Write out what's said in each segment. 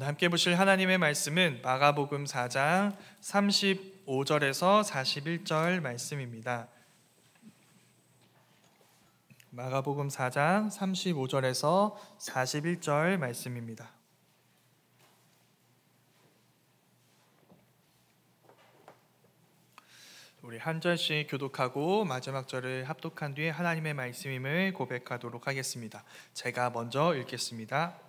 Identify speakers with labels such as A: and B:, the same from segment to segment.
A: 오늘 함께 보실 하나님의 말씀은 마가복음 4장 35절에서 41절 말씀입니다. 마가복음 4장 35절에서 41절 말씀입니다. 우리 한 절씩 교독하고 마지막 절을 합독한 뒤에 하나님의 말씀임을 고백하도록 하겠습니다. 제가 먼저 읽겠습니다.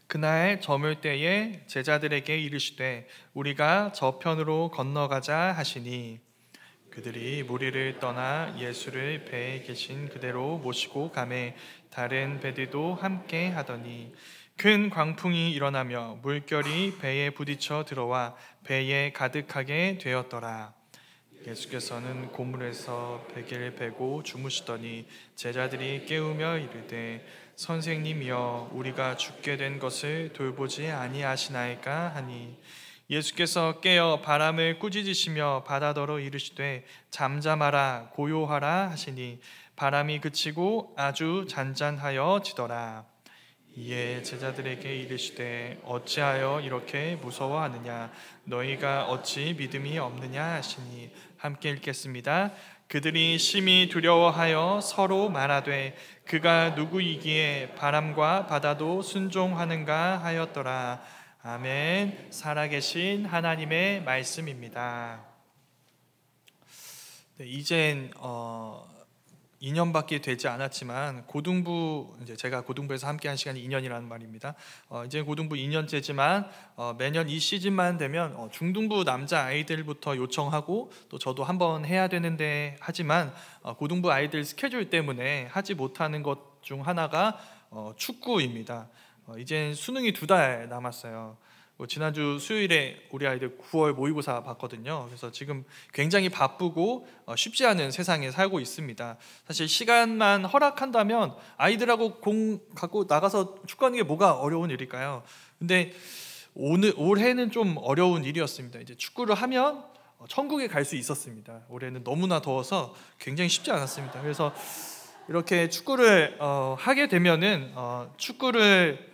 A: 그날 저물 때에 제자들에게 이르시되 우리가 저편으로 건너가자 하시니 그들이 무리를 떠나 예수를 배에 계신 그대로 모시고 가매 다른 배들도 함께 하더니 큰 광풍이 일어나며 물결이 배에 부딪혀 들어와 배에 가득하게 되었더라. 예수께서는 고물에서 베개를 베고 주무시더니 제자들이 깨우며 이르되 선생님이여 우리가 죽게 된 것을 돌보지 아니하시나이까 하니 예수께서 깨어 바람을 꾸짖으시며 바다더러 이르시되 잠잠하라 고요하라 하시니 바람이 그치고 아주 잔잔하여 지더라. 이에 제자들에게 이르시되 어찌하여 이렇게 무서워하느냐 너희가 어찌 믿음이 없느냐 하시니 함께 읽겠습니다. 그들이 심히 두려워하여 서로 말하되 그가 누구이기에 바람과 바다도 순종하는가 하였더라. 아멘. 살아계신 하나님의 말씀입니다. 네, 이젠 2년밖에 되지 않았지만 고등부 제가 고등부에서 함께한 시간이 2년이라는 말입니다. 이제 고등부 2년째지만 매년 이 시즌만 되면 중등부 남자 아이들부터 요청하고 또 저도 한번 해야 되는데 하지만 고등부 아이들 스케줄 때문에 하지 못하는 것 중 하나가 축구입니다. 이젠 수능이 2달 남았어요. 지난주 수요일에 우리 아이들 9월 모의고사 봤거든요. 그래서 지금 굉장히 바쁘고 쉽지 않은 세상에 살고 있습니다. 사실 시간만 허락한다면 아이들하고 공 갖고 나가서 축구하는 게 뭐가 어려운 일일까요? 근데 올해는 좀 어려운 일이었습니다. 이제 축구를 하면 천국에 갈 수 있었습니다. 올해는 너무나 더워서 굉장히 쉽지 않았습니다. 그래서 이렇게 축구를 하게 되면은 축구를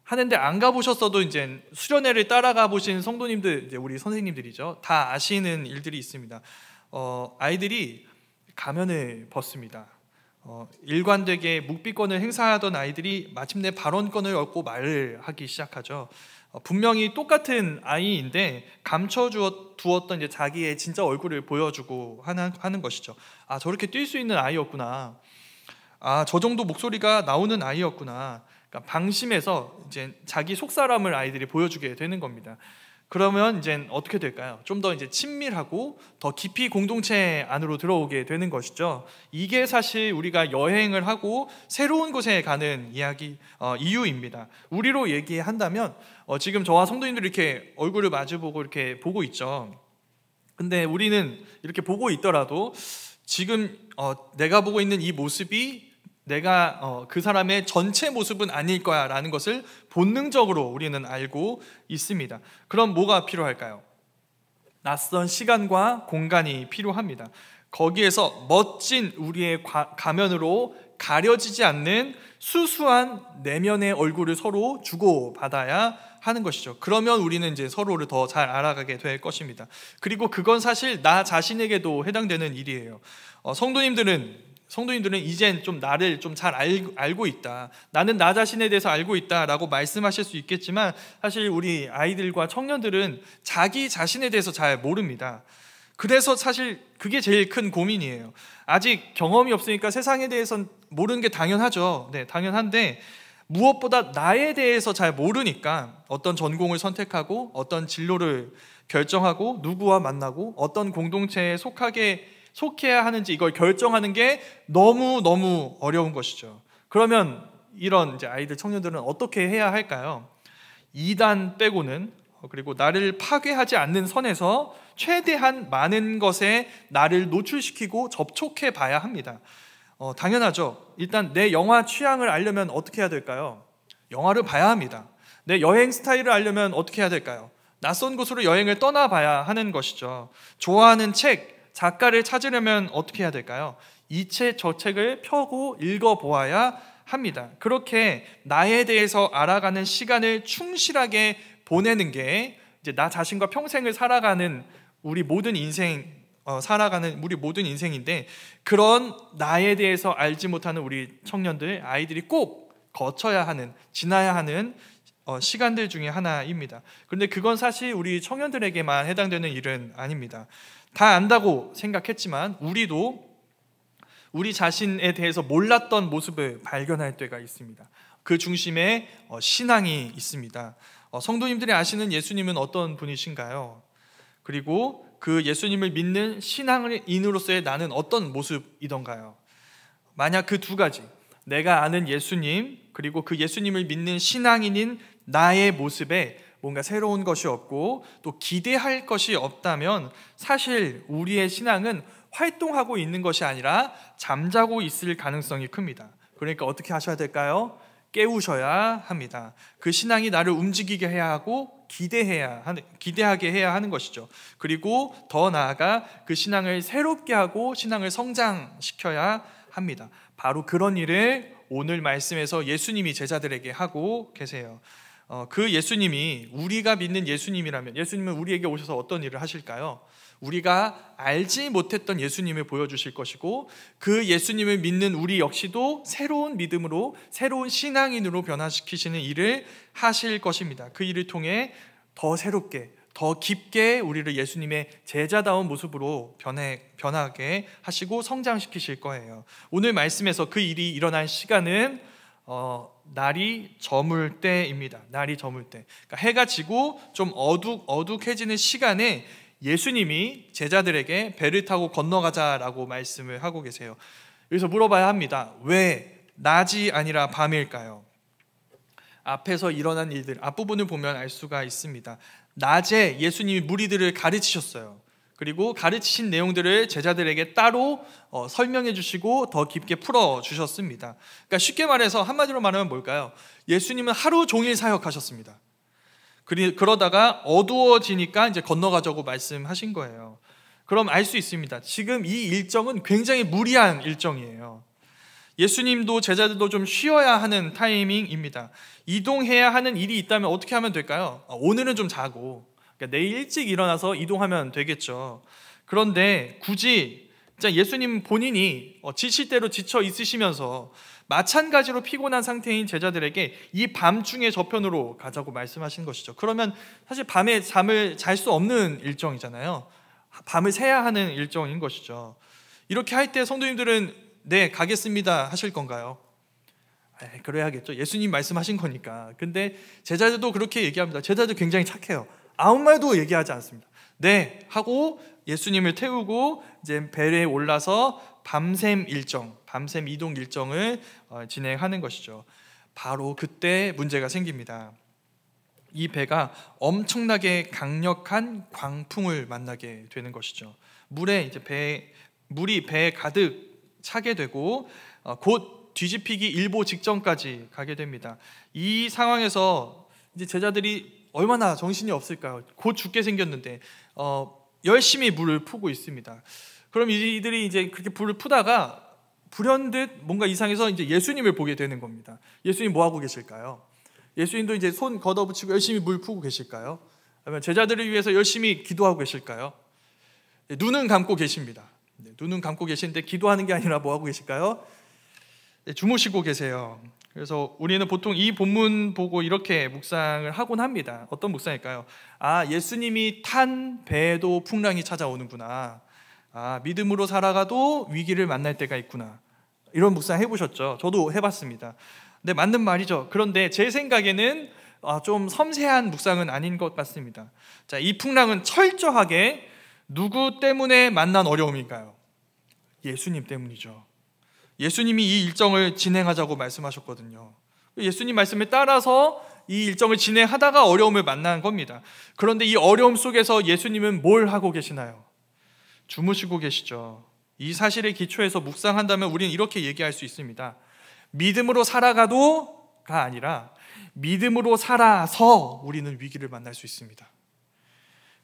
A: 하는데 안 가보셨어도 이제 수련회를 따라가 보신 성도님들, 이제 우리 선생님들이죠. 다 아시는 일들이 있습니다. 아이들이 가면을 벗습니다. 일관되게 묵비권을 행사하던 아이들이 마침내 발언권을 얻고 말을 하기 시작하죠. 분명히 똑같은 아이인데 감춰두었던 이제 자기의 진짜 얼굴을 보여주고 하는 것이죠. 아, 저렇게 뛸 수 있는 아이였구나. 아, 저 정도 목소리가 나오는 아이였구나. 그러니까 방심해서 이제 자기 속사람을 아이들이 보여주게 되는 겁니다. 그러면 이제 어떻게 될까요? 좀 더 이제 친밀하고 더 깊이 공동체 안으로 들어오게 되는 것이죠. 이게 사실 우리가 여행을 하고 새로운 곳에 가는 이유입니다. 우리로 얘기한다면 지금 저와 성도님들이 이렇게 얼굴을 마주보고 이렇게 보고 있죠. 근데 우리는 이렇게 보고 있더라도 지금 내가 보고 있는 이 모습이 내가 그 사람의 전체 모습은 아닐 거야 라는 것을 본능적으로 우리는 알고 있습니다. 그럼 뭐가 필요할까요? 낯선 시간과 공간이 필요합니다. 거기에서 멋진 우리의 가면으로 가려지지 않는 수수한 내면의 얼굴을 서로 주고받아야 하는 것이죠. 그러면 우리는 이제 서로를 더 잘 알아가게 될 것입니다. 그리고 그건 사실 나 자신에게도 해당되는 일이에요. 성도님들은 이젠 좀 나를 좀 잘 알고 있다. 나는 나 자신에 대해서 알고 있다라고 말씀하실 수 있겠지만 사실 우리 아이들과 청년들은 자기 자신에 대해서 잘 모릅니다. 그래서 사실 그게 제일 큰 고민이에요. 아직 경험이 없으니까 세상에 대해서는 모르는 게 당연하죠. 네, 당연한데 무엇보다 나에 대해서 잘 모르니까 어떤 전공을 선택하고 어떤 진로를 결정하고 누구와 만나고 어떤 공동체에 속해야 하는지 이걸 결정하는 게 너무 어려운 것이죠. 그러면 이런 이제 아이들, 청년들은 어떻게 해야 할까요? 이단 빼고는 그리고 나를 파괴하지 않는 선에서 최대한 많은 것에 나를 노출시키고 접촉해 봐야 합니다. 당연하죠. 일단 내 영화 취향을 알려면 어떻게 해야 될까요? 영화를 봐야 합니다. 내 여행 스타일을 알려면 어떻게 해야 될까요? 낯선 곳으로 여행을 떠나봐야 하는 것이죠. 좋아하는 책, 작가를 찾으려면 어떻게 해야 될까요? 이 책, 저 책을 펴고 읽어보아야 합니다. 그렇게 나에 대해서 알아가는 시간을 충실하게 보내는 게 이제 나 자신과 평생을 살아가는 우리 모든 인생인데, 그런 나에 대해서 알지 못하는 우리 청년들, 아이들이 꼭 거쳐야 하는, 지나야 하는 시간들 중에 하나입니다. 그런데 그건 사실 우리 청년들에게만 해당되는 일은 아닙니다. 다 안다고 생각했지만 우리도 우리 자신에 대해서 몰랐던 모습을 발견할 때가 있습니다. 그 중심에 신앙이 있습니다. 성도님들이 아시는 예수님은 어떤 분이신가요? 그리고 그 예수님을 믿는 신앙인으로서의 나는 어떤 모습이던가요? 만약 그 두 가지, 내가 아는 예수님 그리고 그 예수님을 믿는 신앙인인 나의 모습에 뭔가 새로운 것이 없고 또 기대할 것이 없다면 사실 우리의 신앙은 활동하고 있는 것이 아니라 잠자고 있을 가능성이 큽니다. 그러니까 어떻게 하셔야 될까요? 깨우셔야 합니다. 그 신앙이 나를 움직이게 해야 하고 기대하게 해야 하는 것이죠. 그리고 더 나아가 그 신앙을 새롭게 하고 신앙을 성장시켜야 합니다. 바로 그런 일을 오늘 말씀에서 예수님이 제자들에게 하고 계세요. 그 예수님이 우리가 믿는 예수님이라면 예수님은 우리에게 오셔서 어떤 일을 하실까요? 우리가 알지 못했던 예수님을 보여주실 것이고 그 예수님을 믿는 우리 역시도 새로운 믿음으로 새로운 신앙인으로 변화시키시는 일을 하실 것입니다. 그 일을 통해 더 새롭게 더 깊게 우리를 예수님의 제자다운 모습으로 변하게 하시고 성장시키실 거예요. 오늘 말씀에서 그 일이 일어난 시간은 날이 저물 때입니다. 날이 저물 때, 그러니까 해가 지고 좀 어둑해지는 시간에 예수님이 제자들에게 배를 타고 건너가자라고 말씀을 하고 계세요. 여기서 물어봐야 합니다. 왜 낮이 아니라 밤일까요? 앞에서 일어난 일들, 앞부분을 보면 알 수가 있습니다. 낮에 예수님이 무리들을 가르치셨어요. 그리고 가르치신 내용들을 제자들에게 따로 설명해 주시고 더 깊게 풀어 주셨습니다. 그러니까 쉽게 말해서 한마디로 말하면 뭘까요? 예수님은 하루 종일 사역하셨습니다. 그러다가 어두워지니까 이제 건너가자고 말씀하신 거예요. 그럼 알 수 있습니다. 지금 이 일정은 굉장히 무리한 일정이에요. 예수님도 제자들도 좀 쉬어야 하는 타이밍입니다. 이동해야 하는 일이 있다면 어떻게 하면 될까요? 오늘은 좀 자고, 그러니까 내일 일찍 일어나서 이동하면 되겠죠. 그런데 굳이 예수님 본인이 지칠 대로 지쳐 있으시면서 마찬가지로 피곤한 상태인 제자들에게 이 밤중에 저편으로 가자고 말씀하신 것이죠. 그러면 사실 밤에 잠을 잘 수 없는 일정이잖아요. 밤을 새야 하는 일정인 것이죠. 이렇게 할 때 성도님들은 네, 가겠습니다 하실 건가요? 그래야겠죠. 예수님 말씀하신 거니까. 근데 제자들도 그렇게 얘기합니다. 제자들 굉장히 착해요. 아무 말도 얘기하지 않습니다. 네 하고 예수님을 태우고 이제 배에 올라서 밤샘 이동 일정을 진행하는 것이죠. 바로 그때 문제가 생깁니다. 이 배가 엄청나게 강력한 광풍을 만나게 되는 것이죠. 물이 배에 가득 차게 되고 곧 뒤집히기 일보 직전까지 가게 됩니다. 이 상황에서 이제 제자들이 얼마나 정신이 없을까요? 곧 죽게 생겼는데 열심히 물을 푸고 있습니다. 그럼 이들이 이제 그렇게 불을 푸다가 불현듯 뭔가 이상해서 이제 예수님을 보게 되는 겁니다. 예수님 뭐 하고 계실까요? 예수님도 이제 손 걷어붙이고 열심히 물 푸고 계실까요? 아니면 제자들을 위해서 열심히 기도하고 계실까요? 눈은 감고 계십니다. 눈은 감고 계시는데 기도하는 게 아니라 뭐 하고 계실까요? 주무시고 계세요. 그래서 우리는 보통 이 본문 보고 이렇게 묵상을 하곤 합니다. 어떤 묵상일까요? 예수님이 탄 배에도 풍랑이 찾아오는구나. 믿음으로 살아가도 위기를 만날 때가 있구나. 이런 묵상 해보셨죠? 저도 해봤습니다. 근데 맞는 말이죠. 그런데 제 생각에는 좀 섬세한 묵상은 아닌 것 같습니다. 자, 이 풍랑은 철저하게 누구 때문에 만난 어려움일까요? 예수님 때문이죠. 예수님이 이 일정을 진행하자고 말씀하셨거든요. 예수님 말씀에 따라서 이 일정을 진행하다가 어려움을 만난 겁니다. 그런데 이 어려움 속에서 예수님은 뭘 하고 계시나요? 주무시고 계시죠. 이 사실에 기초해서 묵상한다면 우리는 이렇게 얘기할 수 있습니다. 믿음으로 살아가도가 아니라 믿음으로 살아서 우리는 위기를 만날 수 있습니다.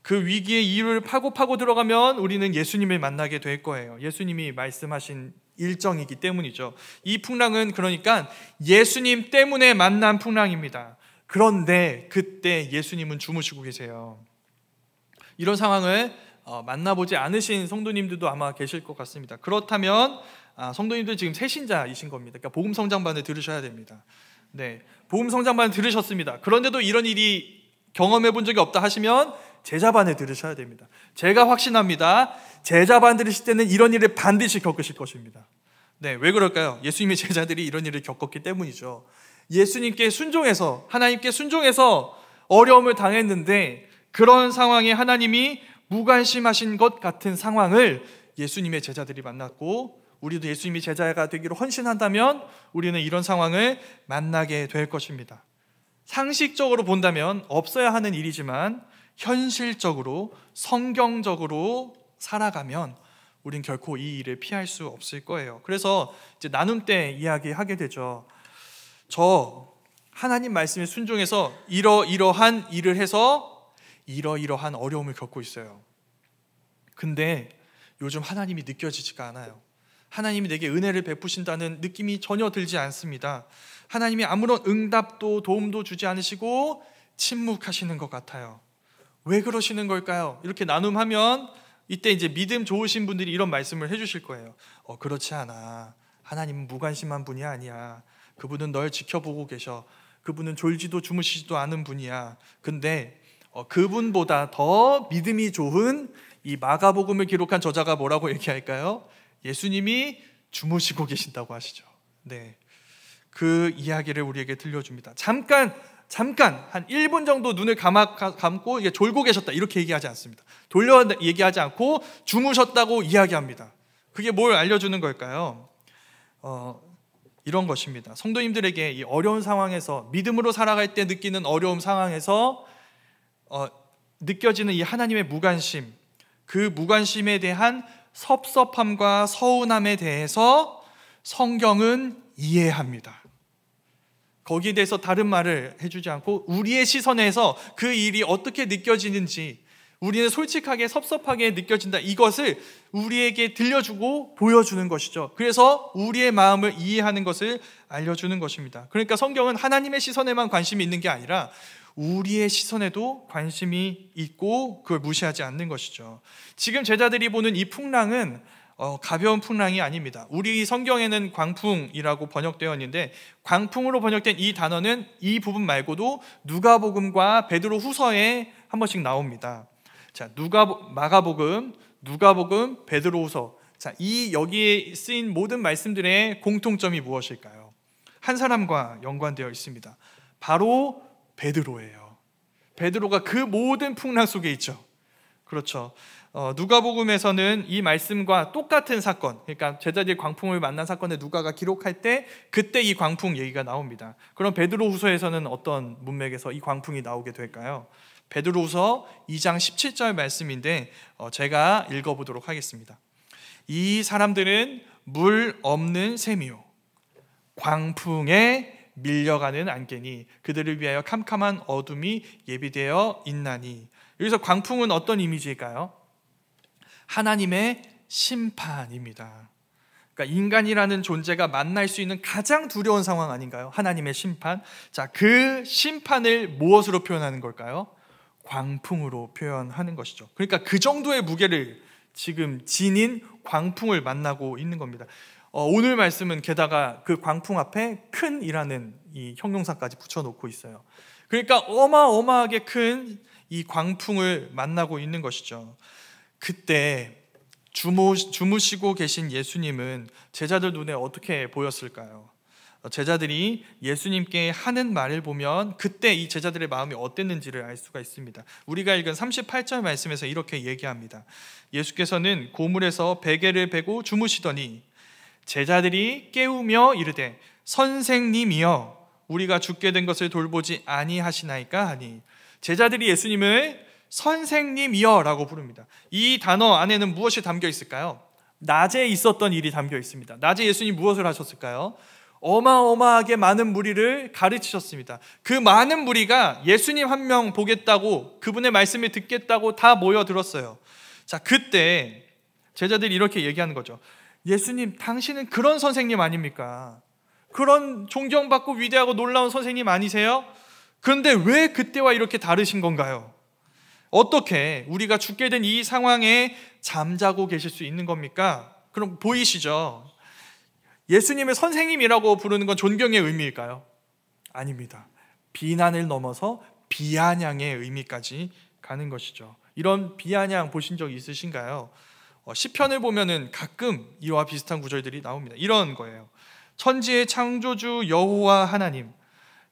A: 그 위기의 이유를 파고 들어가면 우리는 예수님을 만나게 될 거예요. 예수님이 말씀하신 일정이기 때문이죠. 이 풍랑은 그러니까 예수님 때문에 만난 풍랑입니다. 그런데 그때 예수님은 주무시고 계세요. 이런 상황을 만나보지 않으신 성도님들도 아마 계실 것 같습니다. 그렇다면 성도님들 지금 새신자이신 겁니다. 그러니까 복음 성장반을 들으셔야 됩니다. 네, 복음 성장반 들으셨습니다. 그런데도 이런 일이 경험해 본 적이 없다 하시면 제자반을 들으셔야 됩니다. 제가 확신합니다. 제자반 들으실 때는 이런 일을 반드시 겪으실 것입니다. 네, 왜 그럴까요? 예수님의 제자들이 이런 일을 겪었기 때문이죠. 예수님께 순종해서, 하나님께 순종해서 어려움을 당했는데 그런 상황에 하나님이 무관심하신 것 같은 상황을 예수님의 제자들이 만났고, 우리도 예수님이 제자가 되기로 헌신한다면 우리는 이런 상황을 만나게 될 것입니다. 상식적으로 본다면 없어야 하는 일이지만 현실적으로 성경적으로 살아가면 우린 결코 이 일을 피할 수 없을 거예요. 그래서 이제 나눔 때 이야기하게 되죠. 저 하나님 말씀에 순종해서 이러이러한 일을 해서 이러이러한 어려움을 겪고 있어요. 근데 요즘 하나님이 느껴지지가 않아요. 하나님이 내게 은혜를 베푸신다는 느낌이 전혀 들지 않습니다. 하나님이 아무런 응답도 도움도 주지 않으시고 침묵하시는 것 같아요. 왜 그러시는 걸까요? 이렇게 나눔하면 이때 이제 믿음 좋으신 분들이 이런 말씀을 해주실 거예요. 그렇지 않아. 하나님은 무관심한 분이 아니야. 그분은 널 지켜보고 계셔. 그분은 졸지도 주무시지도 않은 분이야. 근데 그분보다 더 믿음이 좋은 이 마가복음을 기록한 저자가 뭐라고 얘기할까요? 예수님이 주무시고 계신다고 하시죠. 네, 그 이야기를 우리에게 들려줍니다. 잠깐 한 1분 정도 눈을 감고 이게 졸고 계셨다 이렇게 얘기하지 않습니다. 돌려 얘기하지 않고 주무셨다고 이야기합니다. 그게 뭘 알려주는 걸까요? 이런 것입니다. 성도님들에게 이 어려운 상황에서, 믿음으로 살아갈 때 느끼는 어려움 상황에서 느껴지는 이 하나님의 무관심, 그 무관심에 대한 섭섭함과 서운함에 대해서 성경은 이해합니다. 거기에 대해서 다른 말을 해주지 않고 우리의 시선에서 그 일이 어떻게 느껴지는지, 우리는 솔직하게 섭섭하게 느껴진다, 이것을 우리에게 들려주고 보여주는 것이죠. 그래서 우리의 마음을 이해하는 것을 알려주는 것입니다. 그러니까 성경은 하나님의 시선에만 관심이 있는 게 아니라 우리의 시선에도 관심이 있고 그걸 무시하지 않는 것이죠. 지금 제자들이 보는 이 풍랑은 가벼운 풍랑이 아닙니다. 우리 성경에는 광풍이라고 번역되어 있는데, 광풍으로 번역된 이 단어는 이 부분 말고도 누가복음과 베드로후서에 한 번씩 나옵니다. 자, 마가복음, 누가복음, 베드로후서. 자, 이 여기에 쓰인 모든 말씀들의 공통점이 무엇일까요? 한 사람과 연관되어 있습니다. 바로 베드로예요. 베드로가 그 모든 풍랑 속에 있죠. 그렇죠. 누가복음에서는 이 말씀과 똑같은 사건, 그러니까 제자들이 광풍을 만난 사건을 누가가 기록할 때 그때 이 광풍 얘기가 나옵니다. 그럼 베드로후서에서는 어떤 문맥에서 이 광풍이 나오게 될까요? 베드로후서 2장 17절 말씀인데 제가 읽어보도록 하겠습니다. 이 사람들은 물 없는 샘이요 광풍에 밀려가는 안개니 그들을 위하여 캄캄한 어둠이 예비되어 있나니. 여기서 광풍은 어떤 이미지일까요? 하나님의 심판입니다. 그러니까 인간이라는 존재가 만날 수 있는 가장 두려운 상황 아닌가요? 하나님의 심판. 자, 그 심판을 무엇으로 표현하는 걸까요? 광풍으로 표현하는 것이죠. 그러니까 그 정도의 무게를 지금 지닌 광풍을 만나고 있는 겁니다. 오늘 말씀은 게다가 그 광풍 앞에 큰이라는 이 형용사까지 붙여놓고 있어요. 그러니까 어마어마하게 큰 이 광풍을 만나고 있는 것이죠. 그때 주무시고 계신 예수님은 제자들 눈에 어떻게 보였을까요? 제자들이 예수님께 하는 말을 보면 그때 이 제자들의 마음이 어땠는지를 알 수가 있습니다. 우리가 읽은 38절 말씀에서 이렇게 얘기합니다. 예수께서는 고물에서 베개를 베고 주무시더니 제자들이 깨우며 이르되 선생님이여 우리가 죽게 된 것을 돌보지 아니하시나이까 하니. 제자들이 예수님을 선생님이여 라고 부릅니다. 이 단어 안에는 무엇이 담겨 있을까요? 낮에 있었던 일이 담겨 있습니다. 낮에 예수님이 무엇을 하셨을까요? 어마어마하게 많은 무리를 가르치셨습니다. 그 많은 무리가 예수님 한 명 보겠다고, 그분의 말씀을 듣겠다고 다 모여들었어요. 자, 그때 제자들이 이렇게 얘기하는 거죠. 예수님, 당신은 그런 선생님 아닙니까? 그런 존경받고 위대하고 놀라운 선생님 아니세요? 그런데 왜 그때와 이렇게 다르신 건가요? 어떻게 우리가 죽게 된 이 상황에 잠자고 계실 수 있는 겁니까? 그럼 보이시죠? 예수님을 선생님이라고 부르는 건 존경의 의미일까요? 아닙니다. 비난을 넘어서 비아냥의 의미까지 가는 것이죠. 이런 비아냥 보신 적 있으신가요? 시편을 보면은 가끔 이와 비슷한 구절들이 나옵니다. 이런 거예요. 천지의 창조주 여호와 하나님,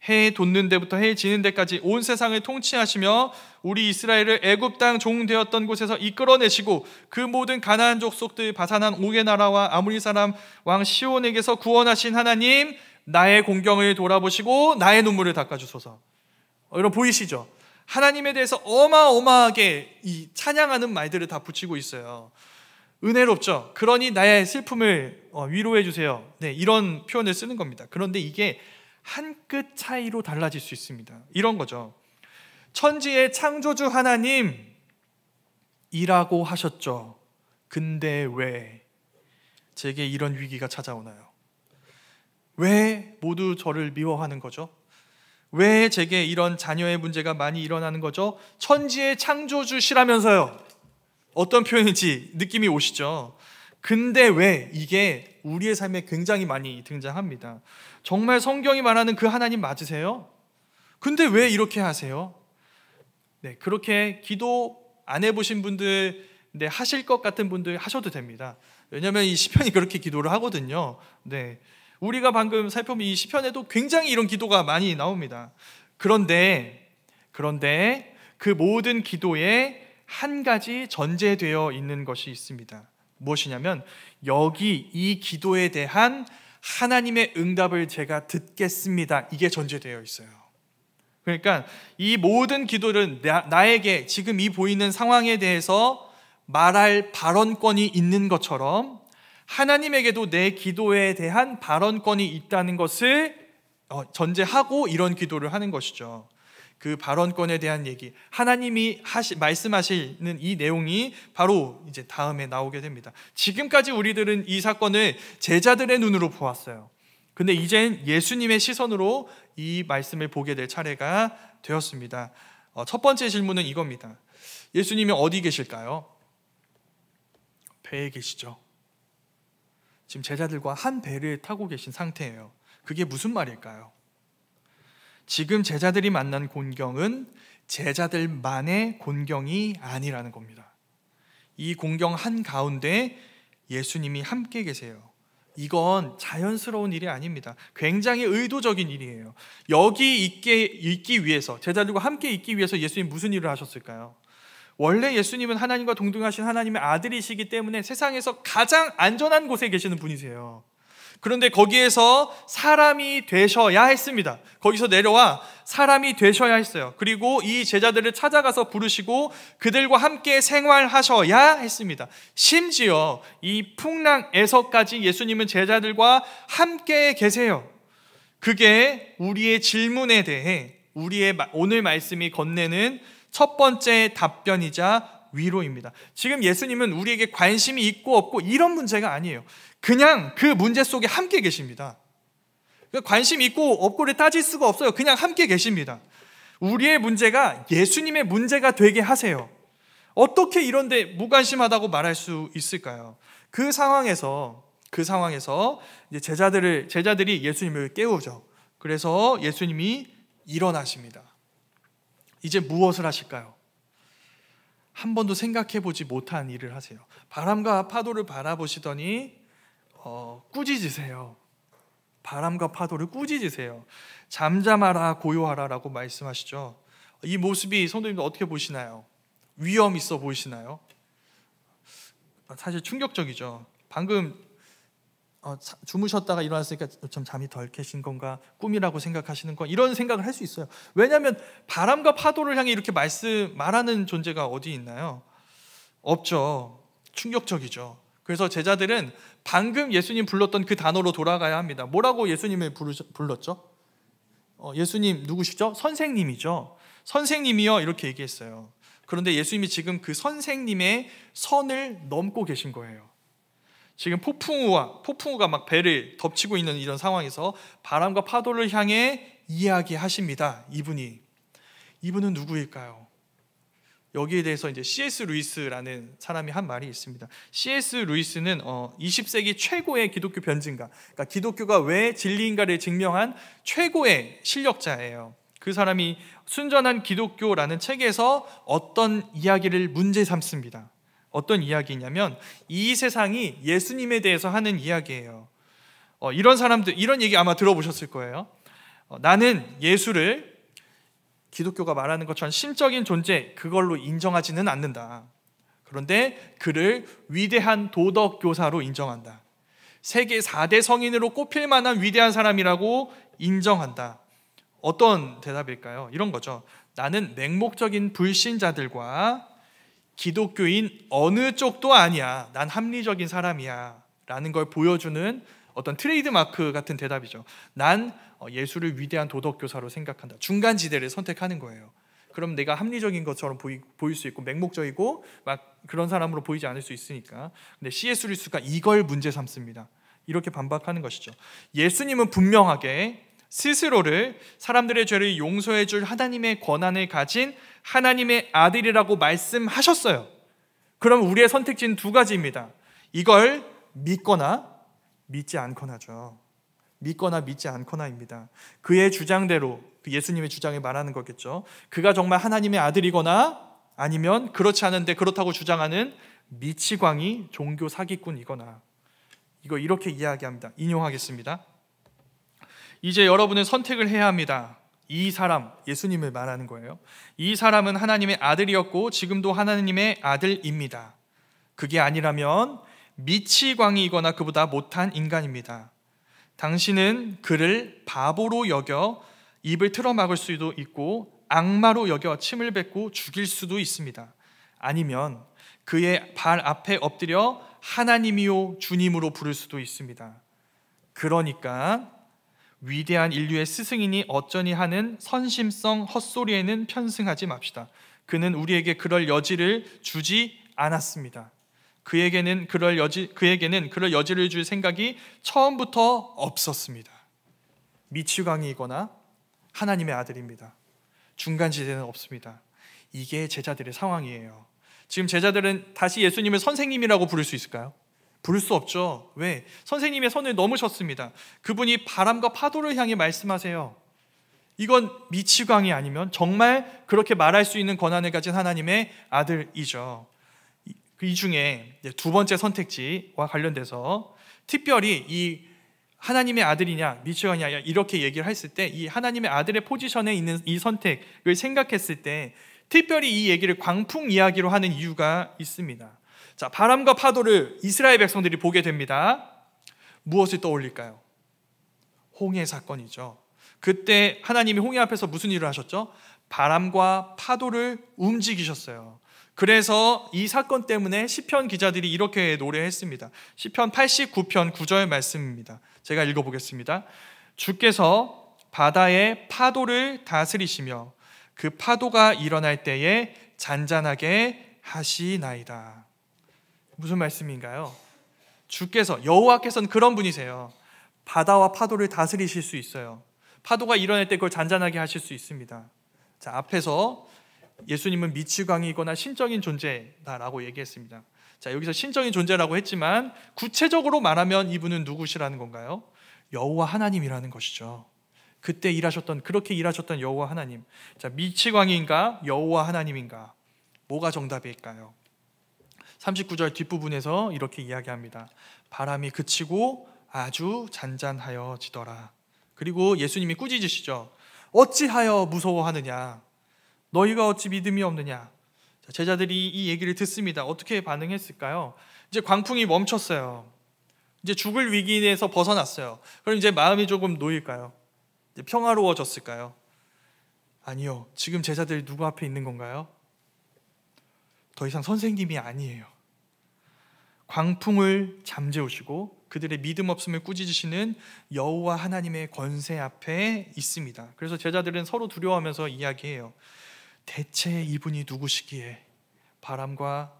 A: 해 돋는 데부터 해 지는 데까지 온 세상을 통치하시며 우리 이스라엘을 애굽 땅 종 되었던 곳에서 이끌어내시고 그 모든 가나안 족속들 바산한 옥의 나라와 아모리 사람 왕 시온에게서 구원하신 하나님, 나의 공경을 돌아보시고 나의 눈물을 닦아주소서. 여러분 보이시죠? 하나님에 대해서 어마어마하게 이 찬양하는 말들을 다 붙이고 있어요. 은혜롭죠? 그러니 나의 슬픔을 위로해 주세요. 네, 이런 표현을 쓰는 겁니다. 그런데 이게 한 끗 차이로 달라질 수 있습니다. 이런 거죠. 천지의 창조주 하나님 이라고 하셨죠. 근데 왜 제게 이런 위기가 찾아오나요? 왜 모두 저를 미워하는 거죠? 왜 제게 이런 자녀의 문제가 많이 일어나는 거죠? 천지의 창조주시라면서요. 어떤 표현인지 느낌이 오시죠? 근데 왜, 이게 우리의 삶에 굉장히 많이 등장합니다. 정말 성경이 말하는 그 하나님 맞으세요? 근데 왜 이렇게 하세요? 네, 그렇게 기도 안 해보신 분들, 네, 하실 것 같은 분들 하셔도 됩니다. 왜냐하면 이 시편이 그렇게 기도를 하거든요. 네, 우리가 방금 살펴본 이 시편에도 굉장히 이런 기도가 많이 나옵니다. 그런데 그 모든 기도에 한 가지 전제되어 있는 것이 있습니다. 무엇이냐면 여기 이 기도에 대한 하나님의 응답을 제가 듣겠습니다. 이게 전제되어 있어요. 그러니까 이 모든 기도는 나에게 지금 이 보이는 상황에 대해서 말할 발언권이 있는 것처럼 하나님에게도 내 기도에 대한 발언권이 있다는 것을 전제하고 이런 기도를 하는 것이죠. 그 발언권에 대한 얘기, 하나님이 말씀하시는 이 내용이 바로 이제 다음에 나오게 됩니다. 지금까지 우리들은 이 사건을 제자들의 눈으로 보았어요. 근데 이젠 예수님의 시선으로 이 말씀을 보게 될 차례가 되었습니다. 첫 번째 질문은 이겁니다. 예수님이 어디 계실까요? 배에 계시죠. 지금 제자들과 한 배를 타고 계신 상태예요. 그게 무슨 말일까요? 지금 제자들이 만난 곤경은 제자들만의 곤경이 아니라는 겁니다. 이 곤경 한가운데 예수님이 함께 계세요. 이건 자연스러운 일이 아닙니다. 굉장히 의도적인 일이에요. 여기 있기 위해서, 제자들과 함께 있기 위해서 예수님 무슨 일을 하셨을까요? 원래 예수님은 하나님과 동등하신 하나님의 아들이시기 때문에 세상에서 가장 안전한 곳에 계시는 분이세요. 그런데 거기에서 사람이 되셔야 했습니다. 거기서 내려와 사람이 되셔야 했어요. 그리고 이 제자들을 찾아가서 부르시고 그들과 함께 생활하셔야 했습니다. 심지어 이 풍랑에서까지 예수님은 제자들과 함께 계세요. 그게 우리의 질문에 대해 우리의 오늘 말씀이 건네는 첫 번째 답변이자 위로입니다. 지금 예수님은 우리에게 관심이 있고 없고 이런 문제가 아니에요. 그냥 그 문제 속에 함께 계십니다. 관심 있고 없고를 따질 수가 없어요. 그냥 함께 계십니다. 우리의 문제가 예수님의 문제가 되게 하세요. 어떻게 이런데 무관심하다고 말할 수 있을까요? 그 상황에서 이제 제자들이 예수님을 깨우죠. 그래서 예수님이 일어나십니다. 이제 무엇을 하실까요? 한 번도 생각해 보지 못한 일을 하세요. 바람과 파도를 바라보시더니 꾸짖으세요. 바람과 파도를 꾸짖으세요. 잠잠하라 고요하라라고 말씀하시죠. 이 모습이 성도님들 어떻게 보시나요? 위험 있어 보이시나요? 사실 충격적이죠. 방금 주무셨다가 일어났으니까 좀 잠이 덜 깨신 건가, 꿈이라고 생각하시는 건, 이런 생각을 할 수 있어요. 왜냐하면 바람과 파도를 향해 이렇게 말하는 존재가 어디 있나요? 없죠. 충격적이죠. 그래서 제자들은 방금 예수님 불렀던 그 단어로 돌아가야 합니다. 뭐라고 예수님을 불렀죠? 예수님 누구시죠? 선생님이죠. 선생님이요, 이렇게 얘기했어요. 그런데 예수님이 지금 그 선생님의 선을 넘고 계신 거예요. 지금 폭풍우가 막 배를 덮치고 있는 이런 상황에서 바람과 파도를 향해 이야기하십니다. 이분은 누구일까요? 여기에 대해서 이제 C.S. 루이스라는 사람이 한 말이 있습니다. C.S. 루이스는 20세기 최고의 기독교 변증가, 그러니까 기독교가 왜 진리인가를 증명한 최고의 실력자예요. 그 사람이 순전한 기독교라는 책에서 어떤 이야기를 문제 삼습니다. 어떤 이야기냐면 이 세상이 예수님에 대해서 하는 이야기예요. 이런 사람들, 이런 얘기 아마 들어보셨을 거예요. 나는 예수를 기독교가 말하는 것처럼 신적인 존재, 그걸로 인정하지는 않는다. 그런데 그를 위대한 도덕교사로 인정한다. 세계 4대 성인으로 꼽힐 만한 위대한 사람이라고 인정한다. 어떤 대답일까요? 이런 거죠. 나는 맹목적인 불신자들과 기독교인 어느 쪽도 아니야. 난 합리적인 사람이야. 라는 걸 보여주는 어떤 트레이드마크 같은 대답이죠. 난 예수를 위대한 도덕교사로 생각한다. 중간지대를 선택하는 거예요. 그럼 내가 합리적인 것처럼 보일 수 있고 맹목적이고 막 그런 사람으로 보이지 않을 수 있으니까. 근데 C.S. 루이스가 이걸 문제 삼습니다. 이렇게 반박하는 것이죠. 예수님은 분명하게 스스로를 사람들의 죄를 용서해 줄 하나님의 권한을 가진 하나님의 아들이라고 말씀하셨어요. 그럼 우리의 선택지는 두 가지입니다. 이걸 믿거나 믿지 않거나죠. 믿거나 믿지 않거나입니다. 그의 주장대로, 예수님의 주장을 말하는 거겠죠. 그가 정말 하나님의 아들이거나 아니면 그렇지 않은데 그렇다고 주장하는 미치광이 종교 사기꾼이거나. 이거 이렇게 이야기합니다. 인용하겠습니다. 이제 여러분은 선택을 해야 합니다. 이 사람, 예수님을 말하는 거예요. 이 사람은 하나님의 아들이었고 지금도 하나님의 아들입니다. 그게 아니라면 미치광이이거나 그보다 못한 인간입니다. 당신은 그를 바보로 여겨 입을 틀어막을 수도 있고 악마로 여겨 침을 뱉고 죽일 수도 있습니다. 아니면 그의 발 앞에 엎드려 하나님이요 주님으로 부를 수도 있습니다. 그러니까 위대한 인류의 스승이니 어쩌니 하는 선심성 헛소리에는 편승하지 맙시다. 그는 우리에게 그럴 여지를 주지 않았습니다. 그에게는 그럴 여지를 줄 생각이 처음부터 없었습니다. 미치광이이거나 하나님의 아들입니다. 중간지대는 없습니다. 이게 제자들의 상황이에요. 지금 제자들은 다시 예수님을 선생님이라고 부를 수 있을까요? 부를 수 없죠. 왜? 선생님의 선을 넘으셨습니다. 그분이 바람과 파도를 향해 말씀하세요. 이건 미치광이 아니면 정말 그렇게 말할 수 있는 권한을 가진 하나님의 아들이죠. 이 중에 두 번째 선택지와 관련돼서 특별히 이 하나님의 아들이냐 미치광이냐 이렇게 얘기를 했을 때 이 하나님의 아들의 포지션에 있는 이 선택을 생각했을 때 특별히 이 얘기를 광풍 이야기로 하는 이유가 있습니다. 자, 바람과 파도를 이스라엘 백성들이 보게 됩니다. 무엇을 떠올릴까요? 홍해 사건이죠. 그때 하나님이 홍해 앞에서 무슨 일을 하셨죠? 바람과 파도를 움직이셨어요. 그래서 이 사건 때문에 시편 기자들이 이렇게 노래했습니다. 시편 89편 9절 말씀입니다. 제가 읽어보겠습니다. 주께서 바다의 파도를 다스리시며 그 파도가 일어날 때에 잔잔하게 하시나이다. 무슨 말씀인가요? 주께서, 여호와께서는 그런 분이세요. 바다와 파도를 다스리실 수 있어요. 파도가 일어날 때 그걸 잔잔하게 하실 수 있습니다. 자, 앞에서 예수님은 미치광이거나 신적인 존재다라고 얘기했습니다. 자, 여기서 신적인 존재라고 했지만 구체적으로 말하면 이분은 누구시라는 건가요? 여호와 하나님이라는 것이죠. 그때 그렇게 일하셨던 여호와 하나님. 자, 미치광이인가 여호와 하나님인가? 뭐가 정답일까요? 39절 뒷부분에서 이렇게 이야기합니다. 바람이 그치고 아주 잔잔하여지더라. 그리고 예수님이 꾸짖으시죠. 어찌하여 무서워하느냐? 너희가 어찌 믿음이 없느냐? 제자들이 이 얘기를 듣습니다. 어떻게 반응했을까요? 이제 광풍이 멈췄어요. 이제 죽을 위기에서 벗어났어요. 그럼 이제 마음이 조금 놓일까요? 이제 평화로워졌을까요? 아니요. 지금 제자들이 누구 앞에 있는 건가요? 더 이상 선생님이 아니에요. 광풍을 잠재우시고 그들의 믿음 없음을 꾸짖으시는 여호와 하나님의 권세 앞에 있습니다. 그래서 제자들은 서로 두려워하면서 이야기해요. 대체 이분이 누구시기에 바람과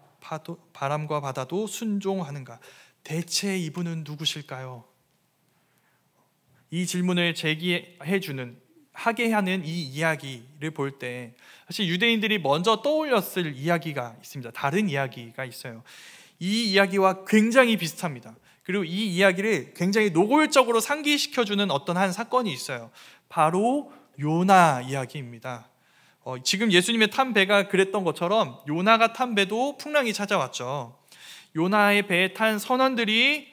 A: 바다도 순종하는가? 대체 이분은 누구실까요? 이 질문을 하게 하는 이 이야기를 볼 때 사실 유대인들이 먼저 떠올렸을 이야기가 있습니다. 다른 이야기가 있어요. 이 이야기와 굉장히 비슷합니다. 그리고 이 이야기를 굉장히 노골적으로 상기시켜주는 어떤 한 사건이 있어요. 바로 요나 이야기입니다. 지금 예수님의 탄 배가 그랬던 것처럼 요나가 탄 배도 풍랑이 찾아왔죠. 요나의 배에 탄 선원들이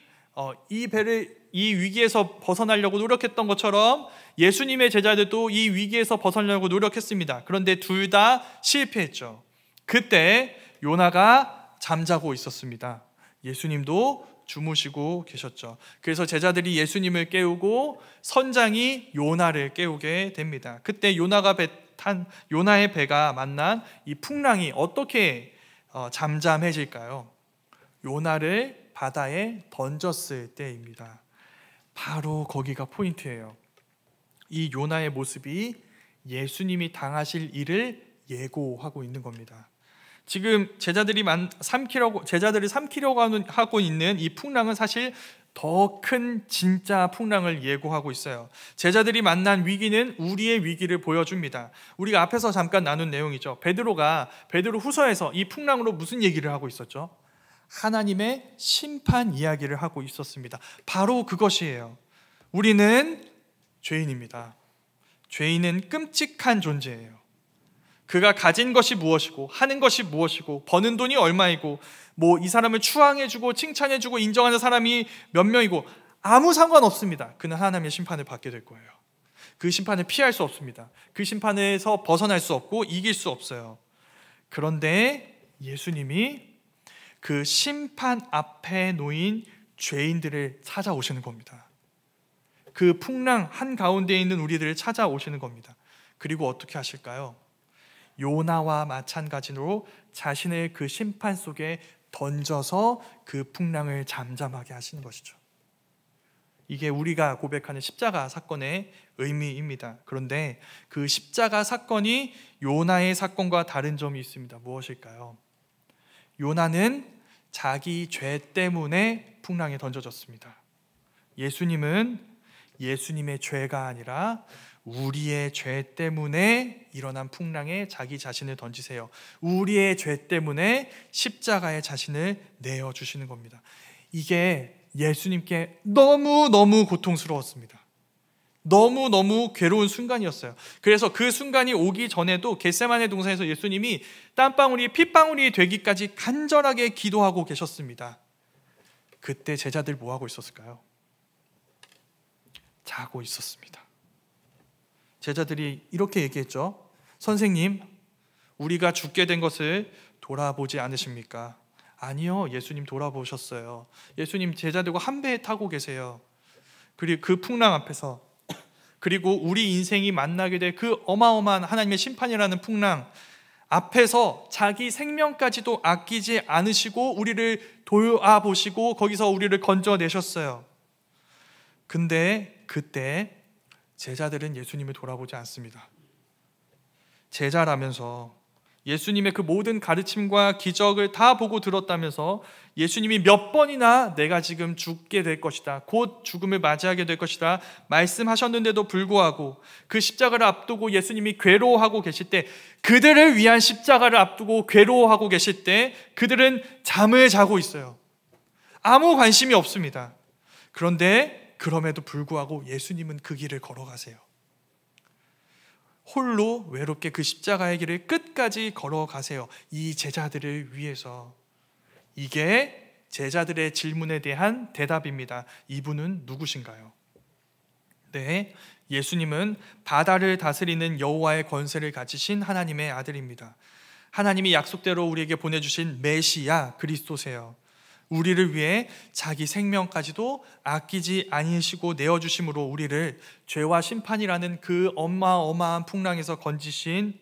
A: 이 위기에서 벗어나려고 노력했던 것처럼 예수님의 제자들도 이 위기에서 벗어나려고 노력했습니다. 그런데 둘 다 실패했죠. 그때 요나가 잠자고 있었습니다. 예수님도 주무시고 계셨죠. 그래서 제자들이 예수님을 깨우고 선장이 요나를 깨우게 됩니다. 그때 요나의 배가 만난 이 풍랑이 어떻게 잠잠해질까요? 요나를 바다에 던졌을 때입니다. 바로 거기가 포인트예요. 이 요나의 모습이 예수님이 당하실 일을 예고하고 있는 겁니다. 지금 제자들이 삼키려고 하고 있는 이 풍랑은 사실 더 큰 진짜 풍랑을 예고하고 있어요. 제자들이 만난 위기는 우리의 위기를 보여줍니다. 우리가 앞에서 잠깐 나눈 내용이죠. 베드로 후서에서 이 풍랑으로 무슨 얘기를 하고 있었죠? 하나님의 심판 이야기를 하고 있었습니다. 바로 그것이에요. 우리는 죄인입니다. 죄인은 끔찍한 존재예요. 그가 가진 것이 무엇이고 하는 것이 무엇이고 버는 돈이 얼마이고 이 사람을 추앙해주고 칭찬해주고 인정하는 사람이 몇 명이고 아무 상관없습니다. 그는 하나님의 심판을 받게 될 거예요. 그 심판을 피할 수 없습니다. 그 심판에서 벗어날 수 없고 이길 수 없어요. 그런데 예수님이 그 심판 앞에 놓인 죄인들을 찾아오시는 겁니다. 그 풍랑 한가운데 있는 우리들을 찾아오시는 겁니다. 그리고 어떻게 하실까요? 요나와 마찬가지로 자신을 그 심판 속에 던져서 그 풍랑을 잠잠하게 하시는 것이죠. 이게 우리가 고백하는 십자가 사건의 의미입니다. 그런데 그 십자가 사건이 요나의 사건과 다른 점이 있습니다. 무엇일까요? 요나는 자기 죄 때문에 풍랑에 던져졌습니다. 예수님은 예수님의 죄가 아니라 우리의 죄 때문에 일어난 풍랑에 자기 자신을 던지세요. 우리의 죄 때문에 십자가에 자신을 내어주시는 겁니다. 이게 예수님께 너무너무 고통스러웠습니다. 너무너무 괴로운 순간이었어요. 그래서 그 순간이 오기 전에도 겟세마네 동산에서 예수님이 땀방울이 핏방울이 되기까지 간절하게 기도하고 계셨습니다. 그때 제자들 뭐하고 있었을까요? 자고 있었습니다. 제자들이 이렇게 얘기했죠. 선생님, 우리가 죽게 된 것을 돌아보지 않으십니까? 아니요, 예수님 돌아보셨어요. 예수님 제자들과 한 배에 타고 계세요. 그리고 그 풍랑 앞에서, 그리고 우리 인생이 만나게 될 그 어마어마한 하나님의 심판이라는 풍랑 앞에서 자기 생명까지도 아끼지 않으시고 우리를 돌아보시고 거기서 우리를 건져내셨어요. 근데 그때 제자들은 예수님을 돌아보지 않습니다. 제자라면서 예수님의 그 모든 가르침과 기적을 다 보고 들었다면서 예수님이 몇 번이나 내가 지금 죽게 될 것이다, 곧 죽음을 맞이하게 될 것이다 말씀하셨는데도 불구하고 그 십자가를 앞두고 예수님이 괴로워하고 계실 때, 그들을 위한 십자가를 앞두고 괴로워하고 계실 때 그들은 잠을 자고 있어요. 아무 관심이 없습니다. 그런데 그럼에도 불구하고 예수님은 그 길을 걸어가세요. 홀로 외롭게 그 십자가의 길을 끝까지 걸어가세요. 이 제자들을 위해서. 이게 제자들의 질문에 대한 대답입니다. 이분은 누구신가요? 네, 예수님은 바다를 다스리는 여호와의 권세를 가지신 하나님의 아들입니다. 하나님이 약속대로 우리에게 보내주신 메시아 그리스도세요. 우리를 위해 자기 생명까지도 아끼지 아니시고 내어주심으로 우리를 죄와 심판이라는 그 어마어마한 풍랑에서 건지신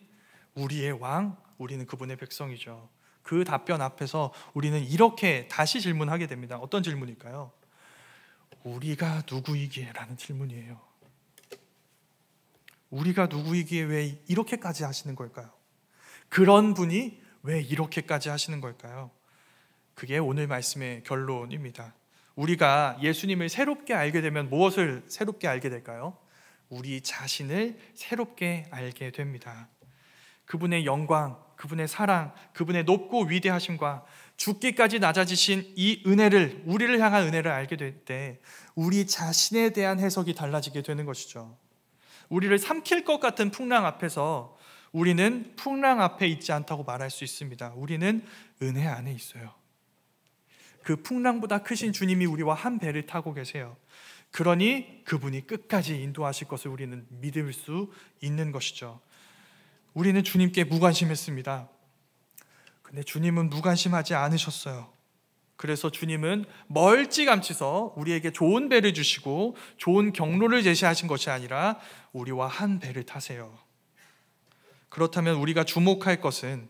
A: 우리의 왕, 우리는 그분의 백성이죠. 그 답변 앞에서 우리는 이렇게 다시 질문하게 됩니다. 어떤 질문일까요? 우리가 누구이기에? 라는 질문이에요. 우리가 누구이기에 왜 이렇게까지 하시는 걸까요? 그런 분이 왜 이렇게까지 하시는 걸까요? 그게 오늘 말씀의 결론입니다. 우리가 예수님을 새롭게 알게 되면 무엇을 새롭게 알게 될까요? 우리 자신을 새롭게 알게 됩니다. 그분의 영광, 그분의 사랑, 그분의 높고 위대하심과 죽기까지 낮아지신 이 은혜를, 우리를 향한 은혜를 알게 될 때 우리 자신에 대한 해석이 달라지게 되는 것이죠. 우리를 삼킬 것 같은 풍랑 앞에서 우리는 풍랑 앞에 있지 않다고 말할 수 있습니다. 우리는 은혜 안에 있어요. 그 풍랑보다 크신 주님이 우리와 한 배를 타고 계세요. 그러니 그분이 끝까지 인도하실 것을 우리는 믿을 수 있는 것이죠. 우리는 주님께 무관심했습니다. 근데 주님은 무관심하지 않으셨어요. 그래서 주님은 멀찌감치서 우리에게 좋은 배를 주시고 좋은 경로를 제시하신 것이 아니라 우리와 한 배를 타세요. 그렇다면 우리가 주목할 것은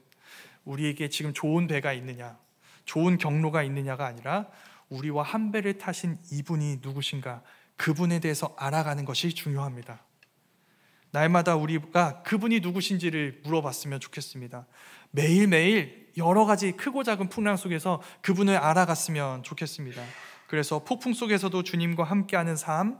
A: 우리에게 지금 좋은 배가 있느냐, 좋은 경로가 있느냐가 아니라 우리와 한 배를 타신 이분이 누구신가, 그분에 대해서 알아가는 것이 중요합니다. 날마다 우리가 그분이 누구신지를 물어봤으면 좋겠습니다. 매일매일 여러 가지 크고 작은 풍랑 속에서 그분을 알아갔으면 좋겠습니다. 그래서 폭풍 속에서도 주님과 함께하는 삶,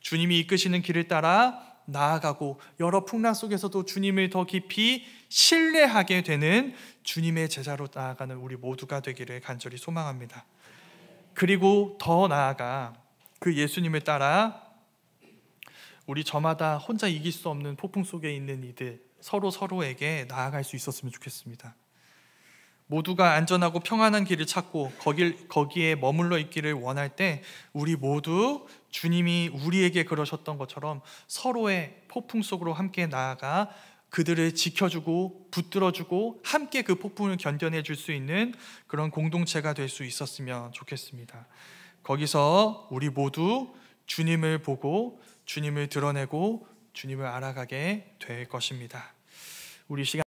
A: 주님이 이끄시는 길을 따라 나아가고 여러 풍랑 속에서도 주님을 더 깊이 신뢰하게 되는 주님의 제자로 나아가는 우리 모두가 되기를 간절히 소망합니다. 그리고 더 나아가 그 예수님을 따라 우리 저마다 혼자 이길 수 없는 폭풍 속에 있는 이들 서로에게 나아갈 수 있었으면 좋겠습니다. 모두가 안전하고 평안한 길을 찾고 거기에 머물러 있기를 원할 때 우리 모두 주님이 우리에게 그러셨던 것처럼 서로의 폭풍 속으로 함께 나아가 그들을 지켜주고 붙들어주고 함께 그 폭풍을 견뎌내 줄 수 있는 그런 공동체가 될 수 있었으면 좋겠습니다. 거기서 우리 모두 주님을 보고 주님을 드러내고 주님을 알아가게 될 것입니다. 우리 시간